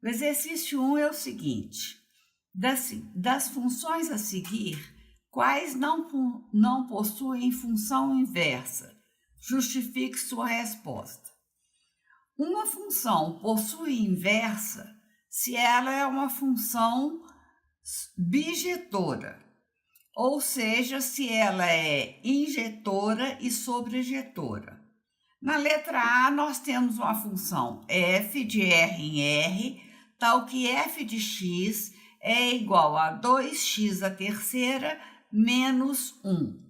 O exercício 1 é o seguinte: das funções a seguir, quais não possuem função inversa? Justifique sua resposta. Uma função possui inversa se ela é uma função bijetora, ou seja, se ela é injetora e sobrejetora. Na letra A, nós temos uma função f de R em R, tal que f de x é igual a 2x à terceira menos 1.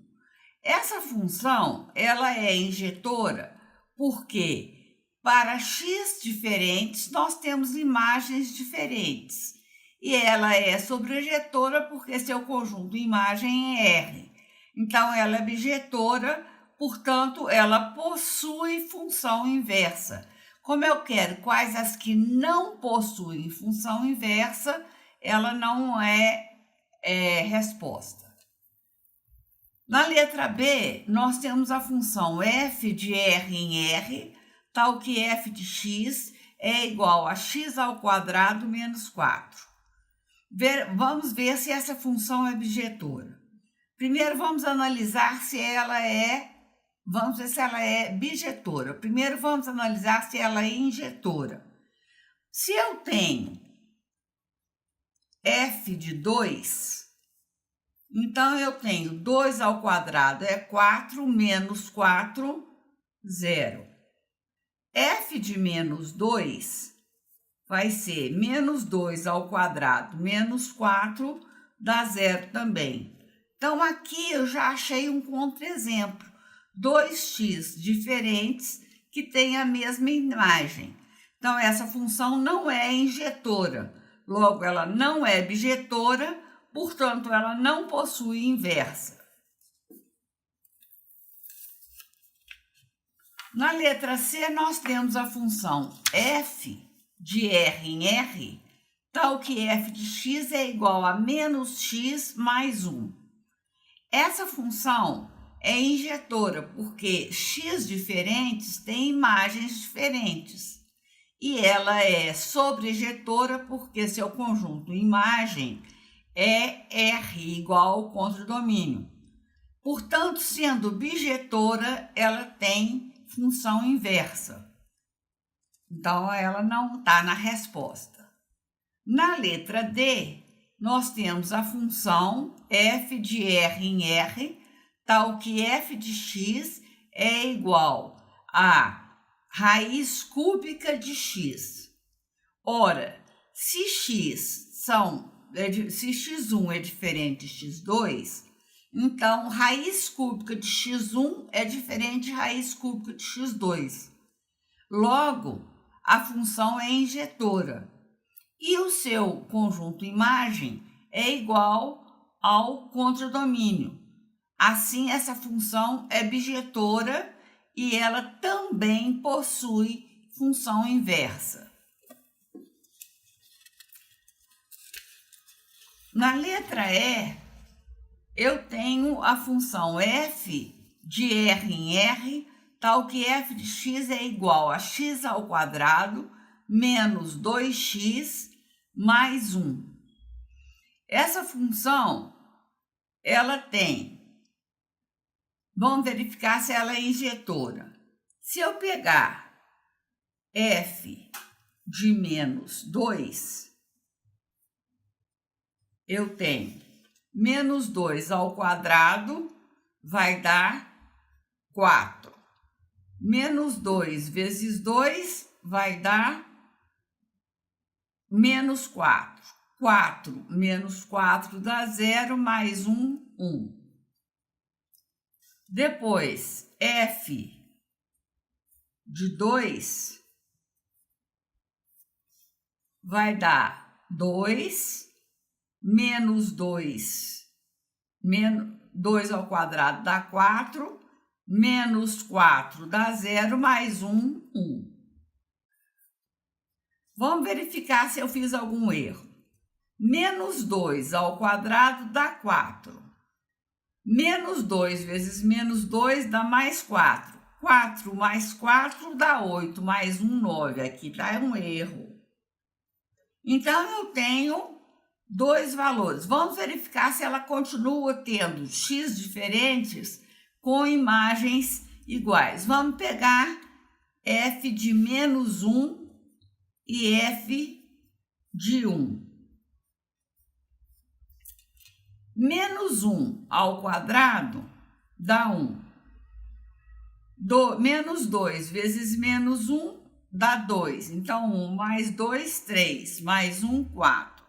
Essa função, ela é injetora porque para x diferentes nós temos imagens diferentes. E ela é sobrejetora porque seu conjunto de imagem é R. Então, ela é bijetora, portanto, ela possui função inversa. Como eu quero quais as que não possuem função inversa, ela não é resposta. Na letra B, nós temos a função f de R em R, tal que f de x é igual a x ao quadrado menos 4. Vamos ver se essa função é bijetora. Primeiro, vamos analisar se ela é... Vamos ver se ela é bijetora. Primeiro, vamos analisar se ela é injetora. Se eu tenho f de 2, então eu tenho 2 ao quadrado é 4, menos 4, 0. F de menos 2 vai ser menos 2 ao quadrado, menos 4, dá 0 também. Então, aqui eu já achei um contra-exemplo. 2x diferentes que têm a mesma imagem. Então, essa função não é injetora. Logo, ela não é bijetora, portanto, ela não possui inversa. Na letra C, nós temos a função f de R em R, tal que f de x é igual a menos x mais 1. Essa função é injetora porque x diferentes têm imagens diferentes. E ela é sobrejetora porque seu conjunto imagem é R igual ao contradomínio. Portanto, sendo bijetora, ela tem função inversa. Então, ela não está na resposta. Na letra D, nós temos a função f de R em R, tal que f de x é igual a raiz cúbica de x. Ora, se x1 é diferente de x2, então raiz cúbica de x1 é diferente de raiz cúbica de x2. Logo, a função é injetora e o seu conjunto imagem é igual ao contradomínio. Assim, essa função é bijetora e ela também possui função inversa. Na letra E, eu tenho a função f de R em R, tal que f de x é igual a x ao quadrado menos 2x mais 1. Essa função, ela tem... Vamos verificar se ela é injetora. Se eu pegar f de menos 2, eu tenho menos 2 ao quadrado vai dar 4. Menos 2 vezes 2 vai dar menos 4. 4 menos 4 dá 0, mais 1, 1. Depois, f de 2 vai dar 2, menos 2 ao quadrado dá 4, menos 4 dá 0, mais 1, 1. Vamos verificar se eu fiz algum erro. Menos 2 ao quadrado dá 4. Menos 2 vezes menos 2 dá mais 4. 4 mais 4 dá 8, mais 1, 9. Aqui está um erro. Então, eu tenho dois valores. Vamos verificar se ela continua tendo x diferentes com imagens iguais. Vamos pegar f de menos 1 e f de 1. Menos 1 ao quadrado dá 1. Menos 2 vezes menos 1 dá 2. Então, 1 mais 2, 3. Mais 1, 4.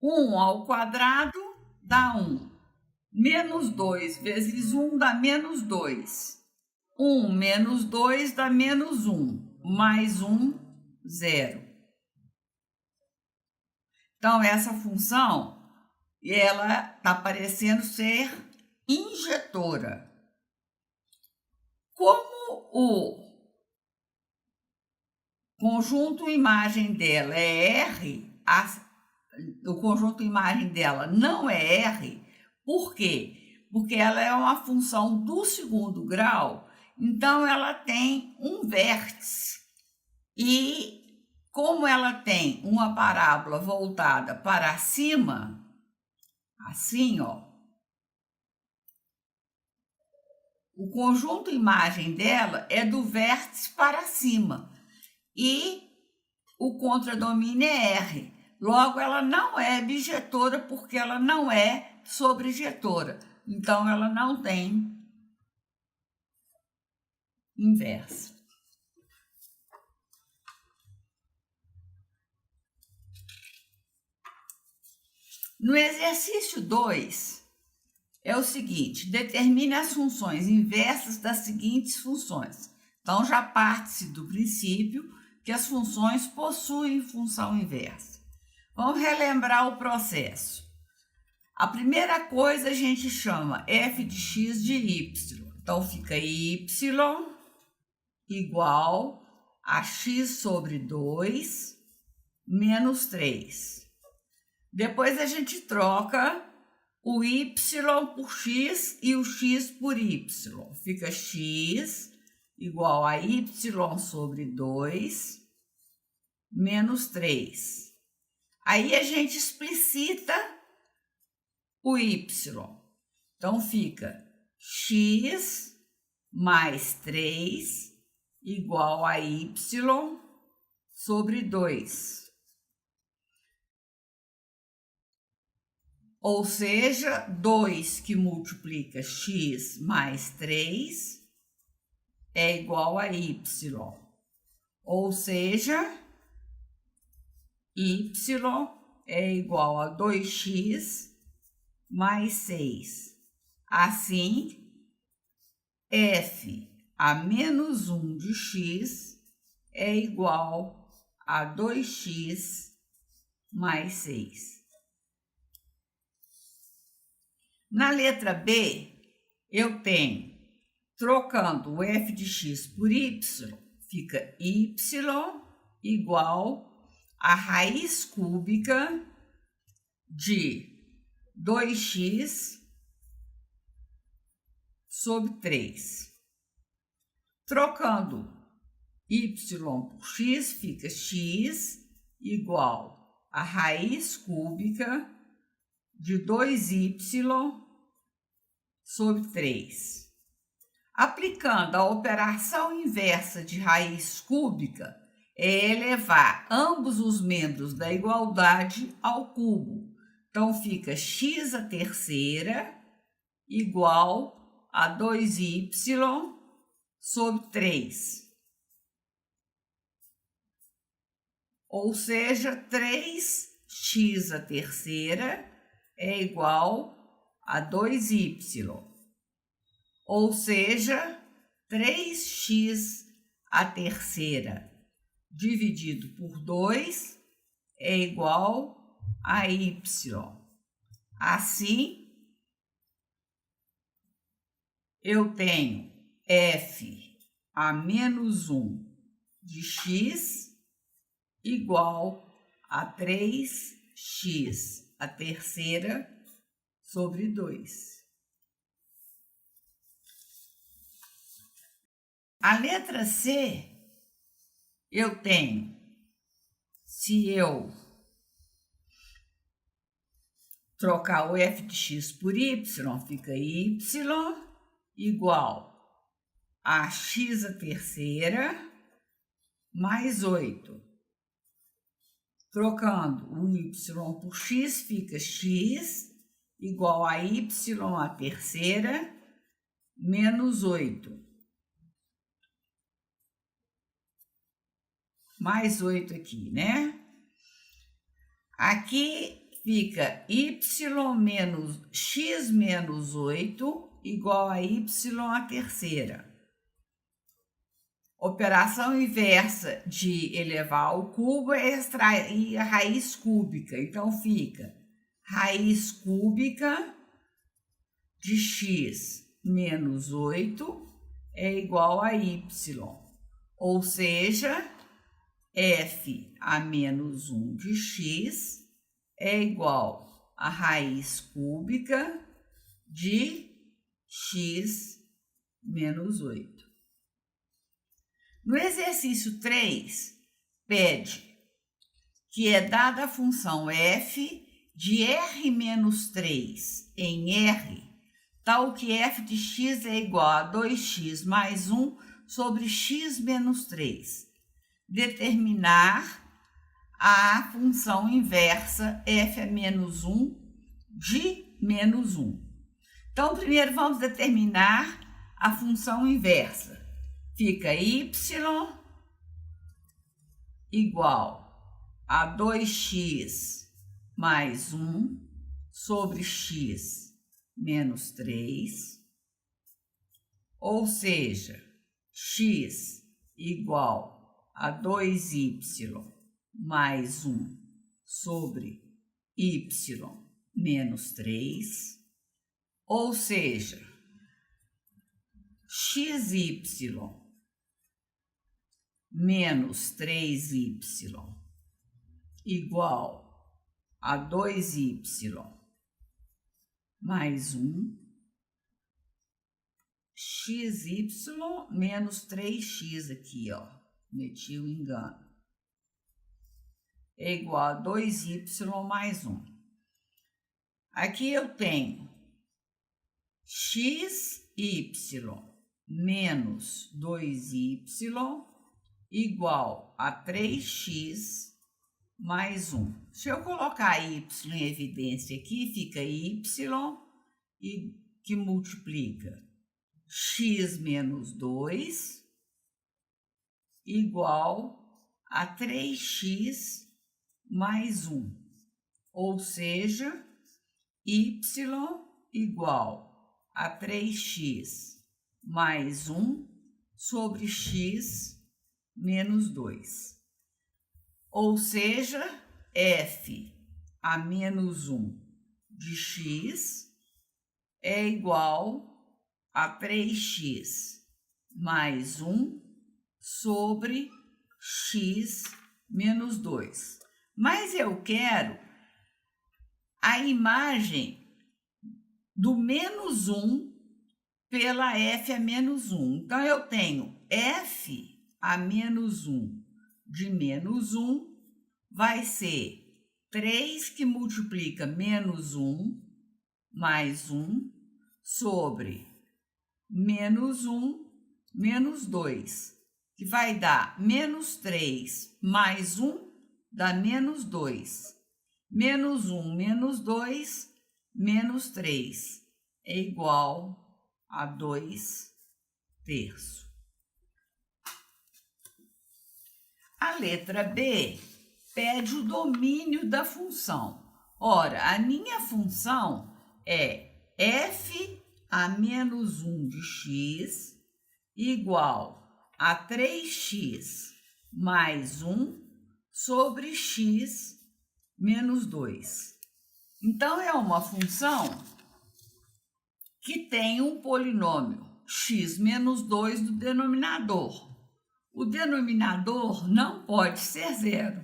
1 ao quadrado dá 1. Menos 2 vezes 1 dá menos 2. 1 menos 2 dá menos 1. Mais 1, 0. Então, essa função, ela está parecendo ser injetora. Como o conjunto imagem dela é R, o conjunto imagem dela não é R, por quê? Porque ela é uma função do segundo grau, então ela tem um vértice. E como ela tem uma parábola voltada para cima, assim, ó, o conjunto imagem dela é do vértice para cima e o contradomínio é R. Logo, ela não é bijetora porque ela não é sobrejetora. Então, ela não tem inversa. No exercício 2, é o seguinte: determine as funções inversas das seguintes funções. Então, já parte-se do princípio que as funções possuem função inversa. Vamos relembrar o processo. A primeira coisa a gente chama f de x de y. Então, fica y igual a x sobre 2 menos 3. Depois a gente troca o y por x e o x por y. Fica x igual a y sobre 2 menos 3. Aí a gente explicita o y. Então, fica x mais 3 igual a y sobre 2. Ou seja, 2 que multiplica x mais 3 é igual a y. Ou seja, y é igual a 2x mais 6. Assim, f a menos 1 de x é igual a 2x mais 6. Na letra B, eu tenho, trocando o f de x por y, fica y igual a raiz cúbica de 2x sobre 3. Trocando y por x, fica x igual a raiz cúbica de 2y sobre 3. Aplicando a operação inversa de raiz cúbica, é elevar ambos os membros da igualdade ao cubo. Então, fica x à terceira igual a 2y sobre 3. Ou seja, 3x à terceira é igual a 2y. Ou seja, 3x à terceira dividido por 2 é igual a y. Assim, eu tenho f a menos 1 de x igual a 3x à terceira sobre 2. A letra C eu tenho, se eu trocar o f de x por y, fica y igual a x à terceira mais 8. Trocando o y por x, fica x igual a y à terceira menos 8. Mais 8 aqui, né? Aqui fica y menos x menos 8 igual a y à terceira. Operação inversa de elevar ao cubo é extrair a raiz cúbica. Então, fica raiz cúbica de x menos 8 é igual a y. Ou seja, f a menos 1 de x é igual a raiz cúbica de x menos 8. No exercício 3, pede que é dada a função f de r menos 3 em r, tal que f de x é igual a 2x mais 1 sobre x menos 3. Determinar a função inversa f a menos 1 de menos 1. Então, primeiro vamos determinar a função inversa. Fica y igual a 2x mais 1 sobre x menos 3, ou seja, x igual a 2y mais 1 sobre y menos 3, ou seja, xy menos 3y igual a 2y mais 1, xy menos 3x aqui, ó, meti o engano, é igual a 2y mais 1. Aqui eu tenho xy menos 2y igual a 3x mais 1. Se eu colocar y em evidência aqui, fica y que multiplica x menos 2 igual a 3x mais 1. Ou seja, y igual a 3x mais 1 sobre x menos 2. Ou seja, f a menos 1 de x é igual a 3x mais 1 sobre x menos 2. Mas eu quero a imagem do menos 1 pela f a menos 1. Então, eu tenho f a menos 1 de menos 1 vai ser 3 que multiplica menos 1 mais 1 sobre menos 1 menos 2, que vai dar menos 3 mais 1 dá menos 2. Menos 1 menos 2 menos 3 é igual a 2 terços. A letra B pede o domínio da função. Ora, a minha função é f a menos 1 de x igual a 3x mais 1 sobre x menos 2. Então, é uma função que tem um polinômio x menos 2 no denominador. O denominador não pode ser zero.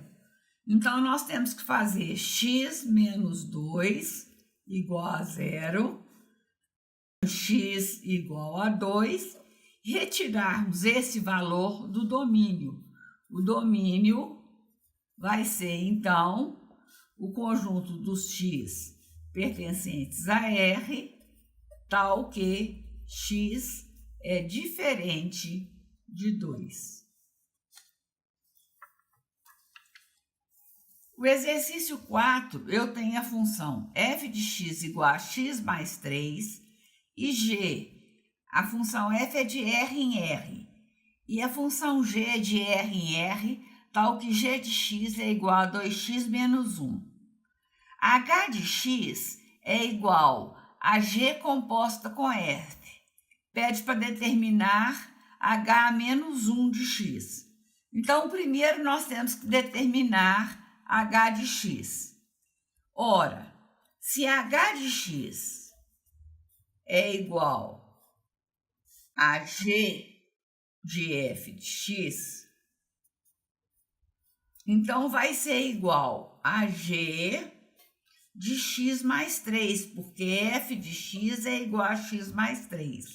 Então, nós temos que fazer x menos 2 igual a zero, x igual a 2, retirarmos esse valor do domínio. O domínio vai ser, então, o conjunto dos x pertencentes a R, tal que x é diferente de 2. O exercício 4, eu tenho a função f de x igual a x mais 3 e g. A função f é de R em R e a função g é de R em R, tal que g de x é igual a 2x menos 1. H de x é igual a g composta com R. Pede para determinar H menos 1 de x. Então, primeiro nós temos que determinar H de x. Ora, se H de x é igual a G de f de x, então vai ser igual a G de x mais 3, porque f de x é igual a x mais 3.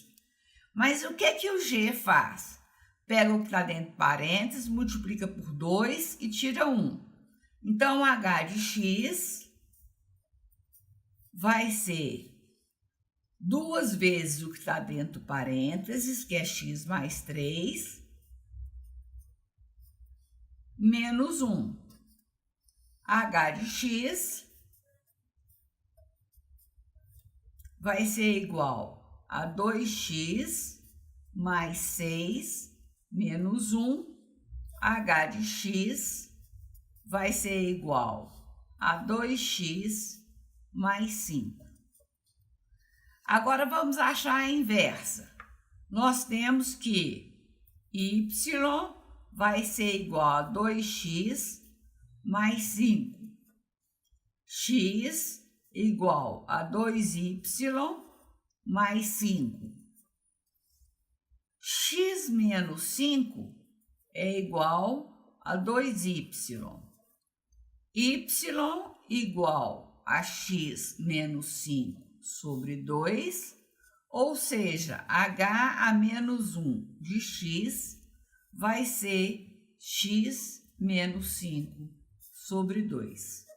Mas o que o G faz? Pega o que está dentro de parênteses, multiplica por 2 e tira 1. Então, H de x vai ser 2 vezes o que está dentro do parênteses, que é x mais 3, menos 1. H de x vai ser igual a 2x mais 6 menos 1. H de x vai ser igual a 2x mais 5. Agora vamos achar a inversa. Nós temos que y vai ser igual a 2x mais 5. X igual a 2y mais 5. X menos 5 é igual a 2y. Y igual a x menos 5 sobre 2, ou seja, h a menos 1 de x vai ser x menos 5 sobre 2.